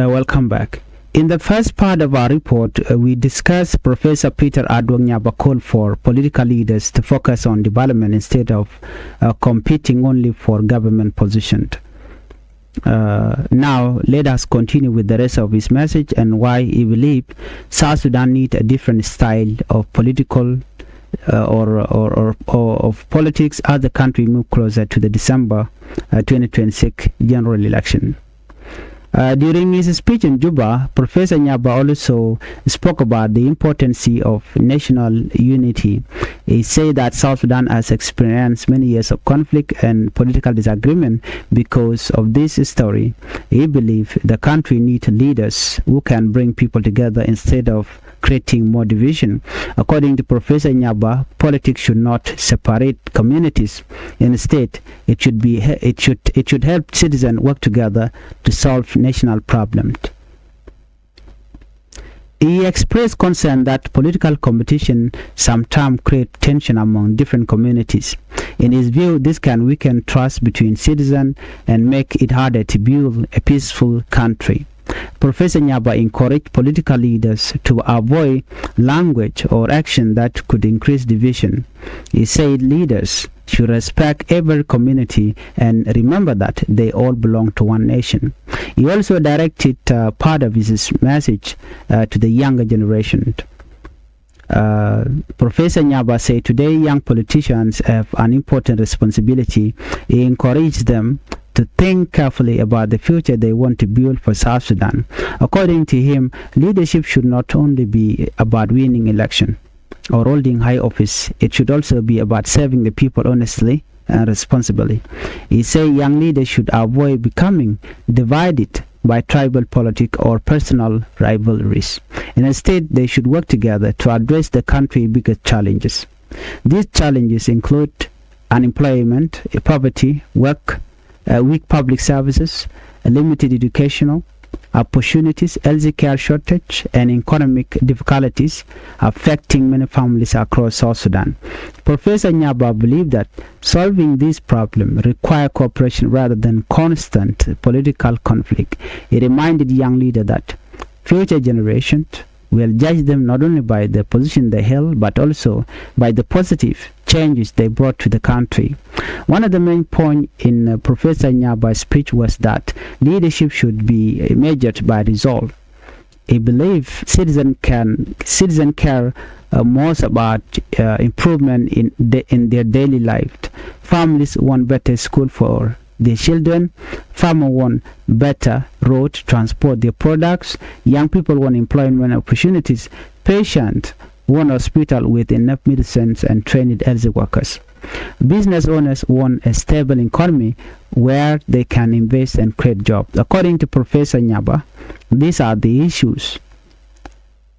Welcome back. In the first part of our report, we discussed Professor Peter Adwok call for political leaders to focus on development instead of competing only for government positions. Now, let us continue with the rest of his message and why he believes South Sudan needs a different style of political or of politics as the country moves closer to the December 2026 general election. During his speech in Juba, Professor Nyaba also spoke about the importance of national unity. He said that South Sudan has experienced many years of conflict and political disagreement. Because of this story, he believes the country needs leaders who can bring people together instead of creating more division. According to Professor Nyaba, politics should not separate communities. Instead, it should help citizens work together to solve national problems. He expressed concern that political competition sometimes creates tension among different communities. In his view, this can weaken trust between citizens and make it harder to build a peaceful country. Professor Nyaba encouraged political leaders to avoid language or action that could increase division. He said leaders should respect every community and remember that they all belong to one nation. He also directed part of his message to the younger generation. Professor Nyaba said today young politicians have an important responsibility. He encouraged them to think carefully about the future they want to build for South Sudan. According to him, leadership should not only be about winning election or holding high office, it should also be about serving the people honestly and responsibly. He said young leaders should avoid becoming divided by tribal politics or personal rivalries. And instead, they should work together to address the country's biggest challenges. These challenges include unemployment, poverty, weak public services, limited educational opportunities, healthcare shortage, and economic difficulties affecting many families across South Sudan. Professor Nyaba believed that solving these problems requires cooperation rather than constant political conflict. He reminded young leaders that future generations will judge them not only by the position they held, but also by the positive changes they brought to the country. One of the main points in Professor Nyaba's speech was that leadership should be measured by result. He believed citizens care most about improvement in their daily life. Families want better school for their children, farmers want better road to transport their products, young people want employment opportunities, patients want a hospital with enough medicines and trained health workers. Business owners want a stable economy where they can invest and create jobs. According to Professor Nyaba, these are the issues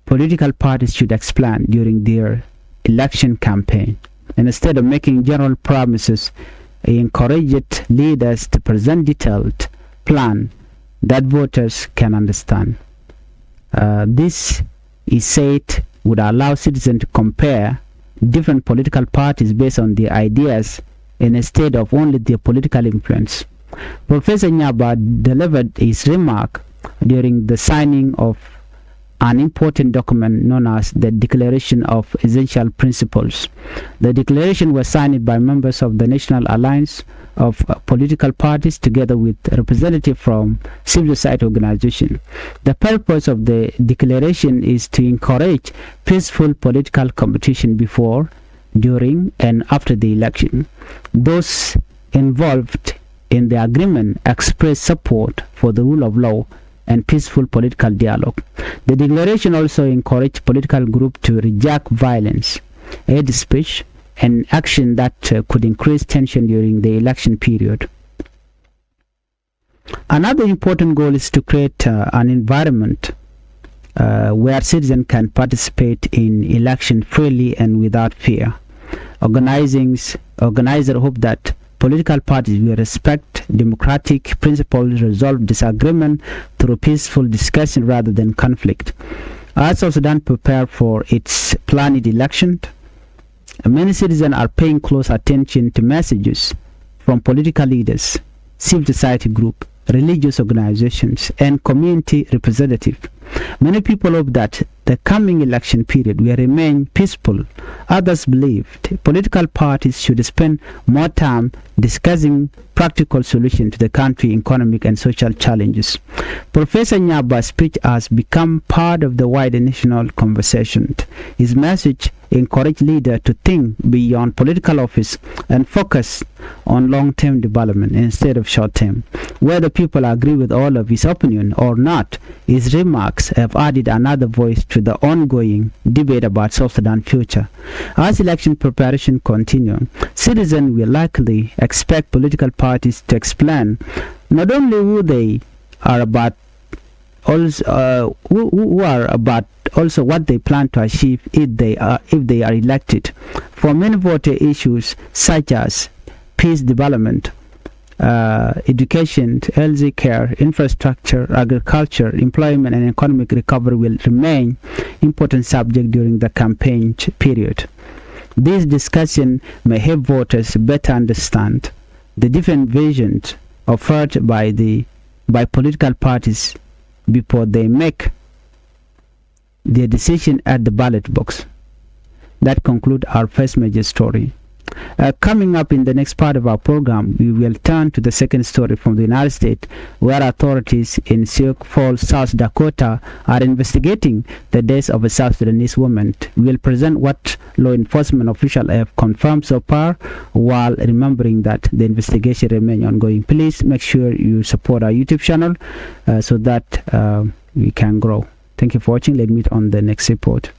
political parties should explain during their election campaign. And instead of making general promises, he encouraged leaders to present detailed plan that voters can understand. This, he said, would allow citizens to compare different political parties based on their ideas instead of only their political influence. Professor Nyaba delivered his remark during the signing of an important document known as the Declaration of Essential Principles. The declaration was signed by members of the National Alliance of Political Parties together with representatives from civil society organizations. The purpose of the declaration is to encourage peaceful political competition before, during, and after the election. Those involved in the agreement express support for the rule of law and peaceful political dialogue. The declaration also encouraged political groups to reject violence, hate speech, and action that could increase tension during the election period. Another important goal is to create an environment where citizens can participate in election freely and without fear. Organizers hope that political parties will respect democratic principles, resolve disagreement through peaceful discussion rather than conflict. As South Sudan prepare for its planned election, many citizens are paying close attention to messages from political leaders, civil society groups, religious organizations, and community representatives. Many people hope that the coming election period will remain peaceful. Others believed political parties should spend more time discussing practical solutions to the country's economic and social challenges. Professor Nyaba's speech has become part of the wider national conversation. His message encouraged leaders to think beyond political office and focus on long-term development instead of short-term. Whether people agree with all of his opinion or not, his remarks have added another voice to the ongoing debate about South Sudan's future. As election preparation continues, citizens will likely expect political parties to explain not only who they are about, also who are about, also what they plan to achieve if they are elected. For many voter issues such as peace development, education, health care, infrastructure, agriculture, employment, and economic recovery will remain important subjects during the campaign period. This discussion may help voters better understand the different visions offered by political parties before they make their decision at the ballot box. That concludes our first major story. Coming up in the next part of our program, we will turn to the second story from the United States, where authorities in Sioux Falls, South Dakota, are investigating the death of a South Sudanese woman. We will present what law enforcement officials have confirmed so far, while remembering that the investigation remains ongoing. Please make sure you support our YouTube channel so that we can grow. Thank you for watching. Let's meet on the next report.